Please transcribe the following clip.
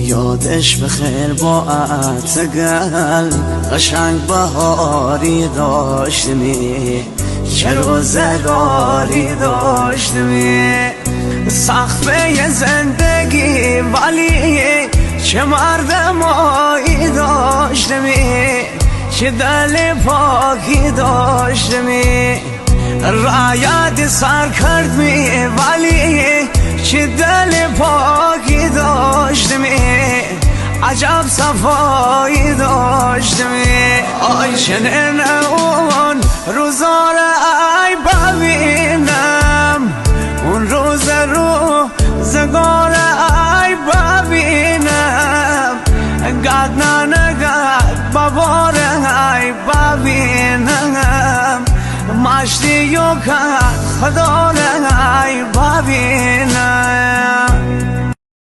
یادش بخیر با عطگل قشنگ بهاری داشتمی، چه روزگاری داشتمی. سخت به زندگی ولی چه مردمایی داشتمی، چه دل پاکی داشتمی. رایت سر کرد می ولی چه دل پاکی داشتمی، عجب صفایی داشتمی. آی چنین اون روزا را ای ببین